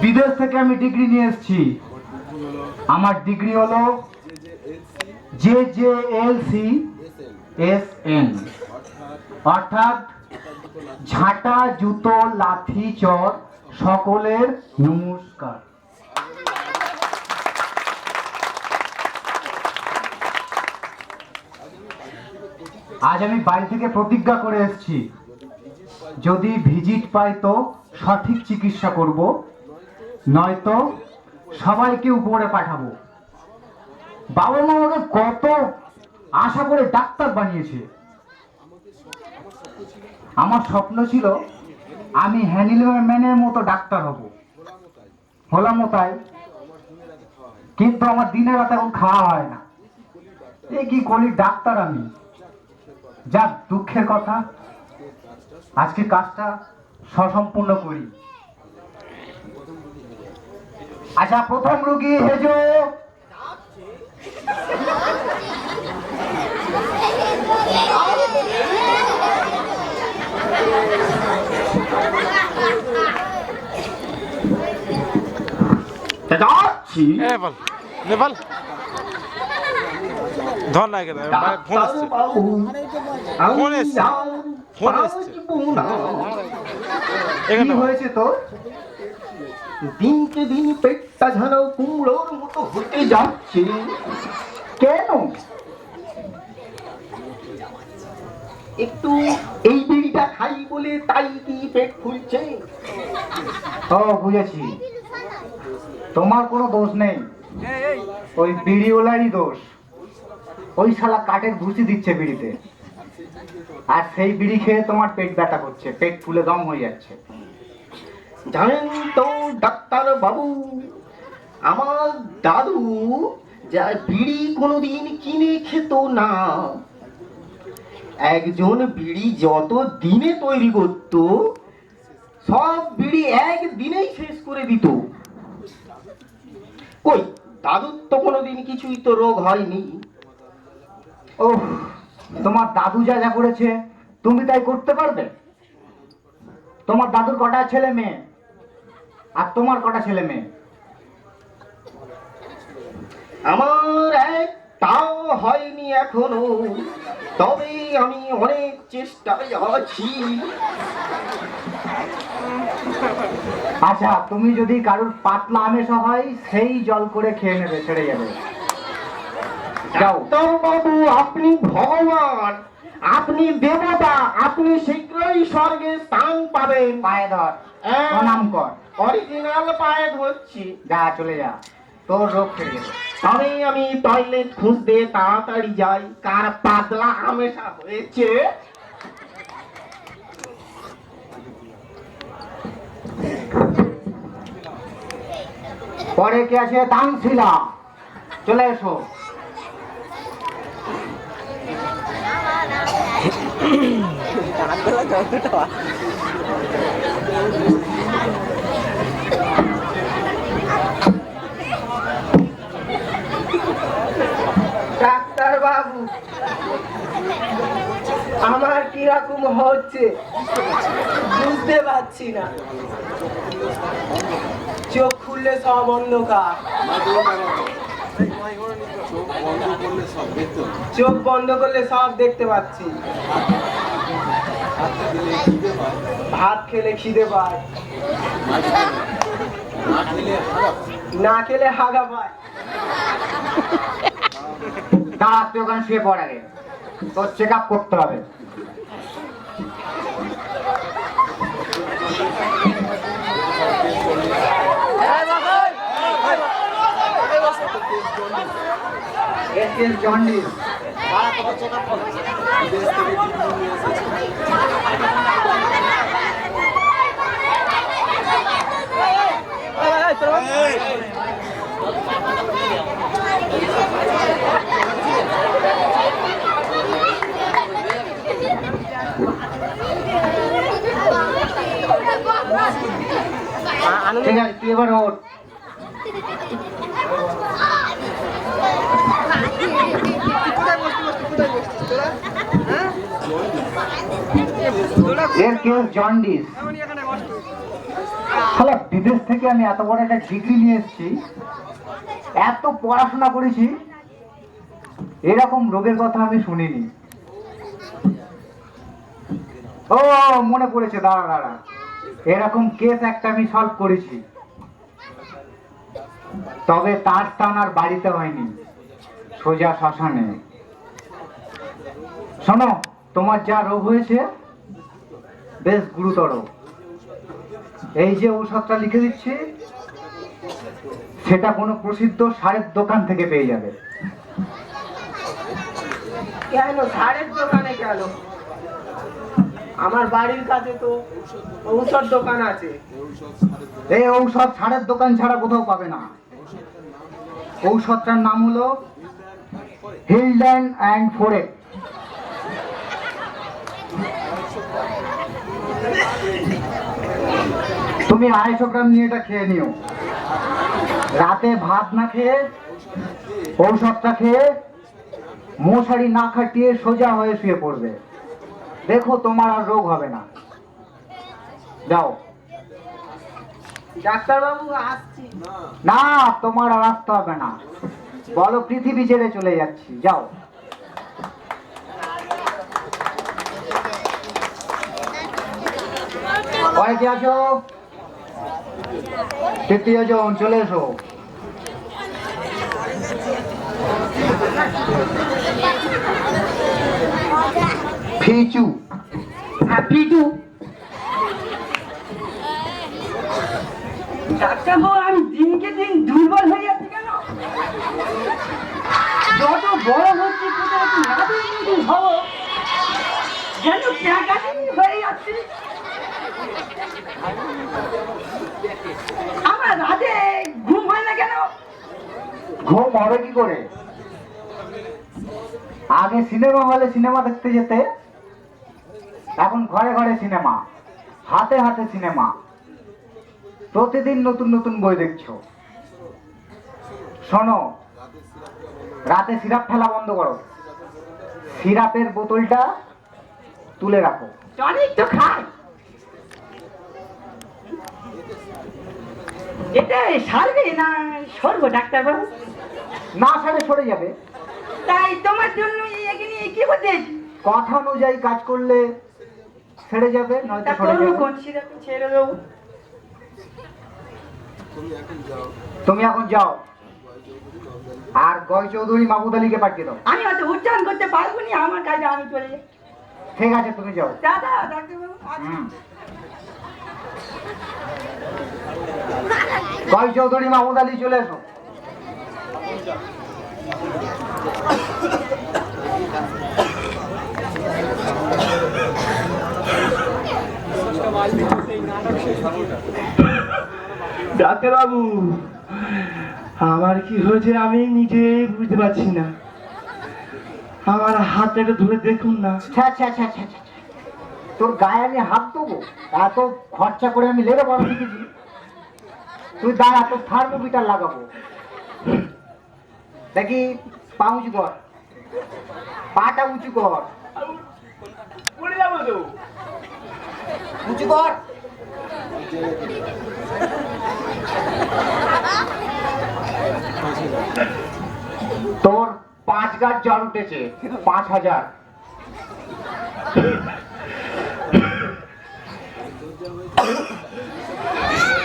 বিদেশ থেকে আমি ডিগ্রি নিয়ে এসেছি। আমার ডিগ্রি হলো JJLCSN, অর্থাৎ ঝাঁটা জুতো লাথি চর সকলের নমস্কার। আজ আমি বাড়ি থেকে প্রতিজ্ঞা করে এসেছি, যদি ভিজিট পাই তো সঠিক চিকিৎসা করব, নয়তো সবাইকে উপরে পাঠাবো। বাবা মা আমাকে কত আশা করে ডাক্তার বানিয়েছে। আমার স্বপ্ন ছিল আমি হ্যানিম্যানের মতো ডাক্তার হব, হলামও তাই, কিন্তু আমার দিনের রাত এখন খাওয়া হয় না। এ কি কলির ডাক্তার আমি, যা দুঃখের কথা। আজকে কাজটা সসম্পূর্ণ করি। আচ্ছা, প্রথম রোগী হেজো। যাচ্ছি নেপাল ধর না কেন ফোন আসছে ফোন এসছে ফোন এসছে কি হয়েছে তোর? দিনকে দিন পেটটা যেন কুমড়োর মতো হতে যাচ্ছে, কেন? একটু এই বিড়িটা খাই বলে তাই কি পেট ফুলছে? ও বুঝেছি, তোমার কোনো দোষ নেই, ওই বিড়িওয়ালারই দোষ। ওই শালা কাঠের ভুসি দিচ্ছে বিড়িতে, আর সেই বিড়ি খেয়ে তোমার পেট ব্যথা করছে, পেট ফুলে দম হয়ে যাচ্ছে। জানেন তো ডাক্তার বাবু, আমার দাদু যা বিড়ি কোনোদিন কিনে খেত না, একজন বিড়ি যত দিনে তৈরি করত সব বিড়ি একদিনেই শেষ করে দিত। কই দাদুর তো কোনোদিন কিছুই তো রোগ হয়নি। ও, তোমার দাদু যা যা করেছে তুমি তাই করতে পারবে? তোমার দাদুর কটা ছেলে মেয়ে, আর তোমার কটা ছেলে মেয়ে? আমার একটাও হয়নি এখনো, তবে আমি অনেক চেষ্টায় আছি। আচ্ছা, তুমি যদি কারোর পাতলা আমেশা হয় সেই জল করে খেয়ে নেবে, ছেড়ে যাবে। ডাক্তার বাবু, আপনি ভগবান, আপনি দেবতা, আপনি শীঘ্রই স্বর্গে স্থান পাবেন। পায়ে ধর, প্রণাম কর। অরিজিনাল পায়ে ধরছি। যা, চলে যা, তোর রোগ সেরে যাবে। তবে আমি টয়লেট খুঁজতে তাড়াতাড়ি যাই। কার পাতলা আমেশা হয়েছে? পরে কে আছে? তানশিলা, চলে এসো। ডাক্তার বাবু, আমার কিরকম হচ্ছে বুঝতে পারছি না। চোখ খুললে সব অন্ধকার, চোখ বন্ধ করলে সব দেখতে পাচ্ছি, ভাত খেলে খিদে পায়, না খেলে হাগা পায়। দাঁড়া, তুই ওখানে শুয়ে পড়, আগে তোর চেক আপ করতে হবে। জন্ডিস ঠিক আছে, তুই এবার ওঠ। এর কেউ জন্ডিস, শালা বিদেশ থেকে আমি এত বড় একটা ডিগ্রি নিয়ে এসেছি, এত পড়াশোনা করেছি, এরকম রোগের কথা আমি শুনিনি। ও মনে পড়েছে, দাঁড়া দাঁড়া, এরকম কেস একটা আমি সলভ করেছি, তবে তার স্থান আর বাড়িতে হয়নি, সোজা শ্মশানে। শোনো, তোমার যা রোগ হয়েছে বেশ গুরুতর। এই যে ঔষধটা লিখে দিচ্ছি, সেটা কোনো প্রসিদ্ধ সারের দোকান থেকে পেয়ে যাবে। কেন সারের দোকানে কেন? আমার বাড়ির কাছে তো ঔষধ দোকান আছে। এই ঔষধ সারের দোকান ছাড়া কোথাও পাবে না। ঔষধটার নাম হলো হিলডেন অ্যান্ড ফোরেক। তুমি 250 গ্রাম নিয়ে এটা খেয়ে নিও। রাতে ভাত না খেয়ে ঔষধটা খেয়ে মশারি না খাটিয়ে সোজা হয়ে শুয়ে পড়বে, দেখো তোমার আর রোগ হবে না। যাও। ডাক্তারবাবু আসছি। না, তোমার আর আসতে হবে না, বলো পৃথিবী ছেড়ে চলে যাচ্ছি, যাও। কয়েকে আছো? তৃতীয় জন চলে এসো। ফিচু। হ্যাঁ পিটু। ডাক্তারবাবু আমি দিনকে দিন দুর্বল হয়ে যাচ্ছি কেন? যত বড় হচ্ছে কোথাও একটু নাদের মতো হবো, যেন প্যাকাটি হয়ে যাচ্ছে। আমার রাতে ঘুম হয় না কেন? ঘুম হবে কি করে? আগে সিনেমা হলে সিনেমা দেখতে যেতে, এখন ঘরে ঘরে সিনেমা, হাতে হাতে সিনেমা, প্রতিদিন নতুন নতুন বই দেখছো। শোনো, রাতে সিরাপ ফেলা বন্ধ করো, সিরাপের বোতলটা তুলে রাখো। টনিক তো খাই, এটা সারবে না সরবো ডাক্তারবাবু? না সারে সরে যাবে। তাই তোমার জন্য এখানে কি হচ্ছে? কথা অনুযায়ী কাজ করলে ছেড়ে যাবে, নয়তো সরে যাবে। কোন সিরাপে ছেড়ে দেবো? তুমি এখন যাও, আর গয় চৌধুরী মাহমুদ আলীকে পাঠিয়ে দাও। আমি হয়তো উচ্চারণ করতে পারবো না, আমার কাজে আমি চলে যাই। ঠিক আছে, তুমি যাও। দাদা ডাক্তারবাবু আচ্ছা। গয় চৌধুরী মাহমুদ আলী চলে এসো। ডাক্তারবাবু আমার কি হয়েছে আমি নিজে বুঝতে পারছি না, আমার হাতটা একটু ধরে দেখুন না। ছ্যা, ছ্যা, ছ্যা, ছ্যা, ছ্যা। তোর গায়ে আমি হাত দেবো? এত খরচা করে আমি লেগে বড় শিখেছি। তুই দাঁড়া, তোর থার্মোমিটার লাগাবো। দেখি, পা উঁচু কর, পাটা উঁচু কর, পড়ে যাবো তো। উঁচু কর। তোর 5 গাঁট জ্বর উঠেছে, 5000।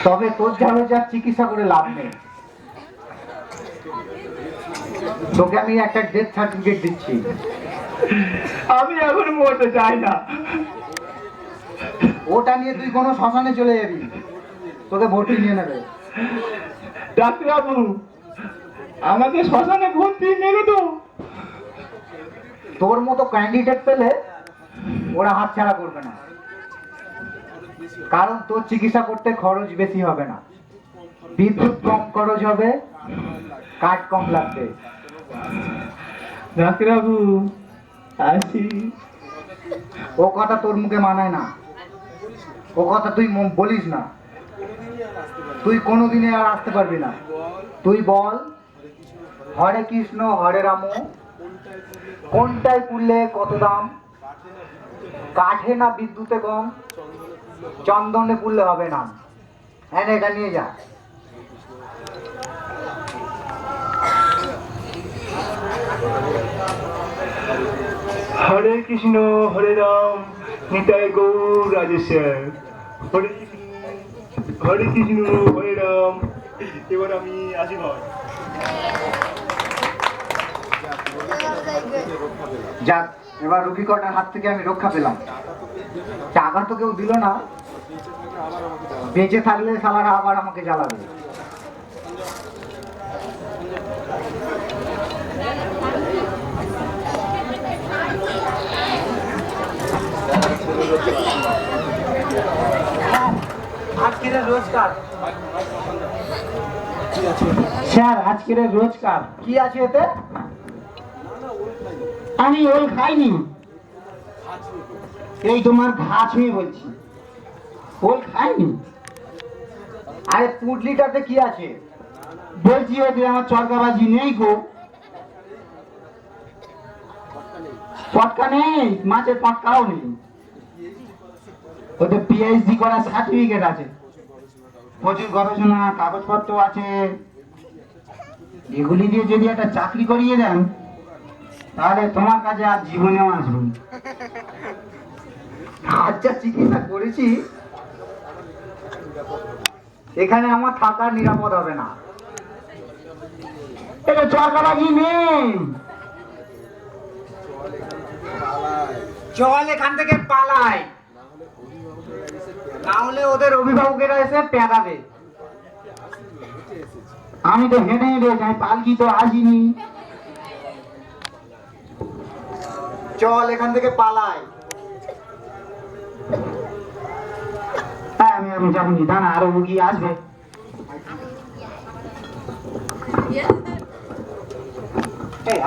তবে তোর জ্বরে যার চিকিৎসা করে লাভ নেই। তোকে আমি একটা ডেথ সার্টিফিকেট দিচ্ছি। আমি এখন মরতে চাই না। ওটা নিয়ে তুই কোনো শ্মশানে চলে যাবি, তোকে ভর্তি নিয়ে নেবে। ডাক্তারবাবু আমাকে শ্মশানে ভর্তি নেবে তো? তোর মতো ক্যান্ডিডেট পেলে ওরা হাতছাড়া করবে না, কারণ তোর চিকিৎসা করতে খরচ বেশি হবে না, বিদ্যুৎ কম খরচ হবে, কাঠ কম লাগবে। ডাক্তারবাবু আসি। ও কথা তোর মুখে মানায় না, ও কথা তুই বলিস না, তুই কোনোদিনে আর আসতে পারবি না। তুই বল, হরে কৃষ্ণ হরে রাম, কোনটায় পুড়লে কত দাম, কাঠে না বিদ্যুতে কম, চন্দনে পুড়লে হবে না। হ্যাঁ এটা নিয়ে যা। হরে কৃষ্ণ হরে রাম নিতাই গৌর রাজেশ্বর। হরে কৃষ্ণ হরে রাম। এবার আমি আসি ভাই। যাক, এবার রুগী কটার হাত থেকে আমি রক্ষা পেলাম। টাকা তো কেউ দিল না, বেঁচে থাকলে শালারা আবার আমাকে জ্বালাবে। আজকের রোজগার স্যার, আজকের রোজগার কি আছে এতে? আমি ওল খাইনি। এই তোমার ঘা ছুঁয়ে বলছি, ওল খাইনি। আরে পুটলিটাতে কি আছে বলছি? ওতে আমার চরকাবাজি নেই গো। পটকা নেই, মাছের পটকাও নেই। ওতে পিএইচডি করা সার্টিফিকেট আছে, প্রচুর গবেষণা কাগজপত্র আছে। এগুলি দিয়ে যদি একটা চাকরি করিয়ে দেন তাহলে তোমার কাছে আর জীবনেও আসবেন। আচ্ছা, চিকিৎসা করেছি, এখানে আমার থাকার নিরাপদ হবে না। এটা চরকাবাজি নেই। চল এখান থেকে পালাই, না হলে ওদের অভিভাবকেরা এসে পেদাবে। আমি তো হেঁটে হেঁটে যাই, পালকি তো আসিনি। চল এখান থেকে পালাই। হ্যাঁ, আমি যাবনি, দাঁড়া, আরো রুগী আসবে।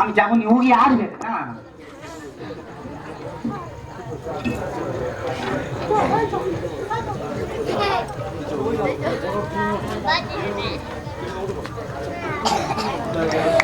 আমি যাবনি, রুগী আসবে। না Bye.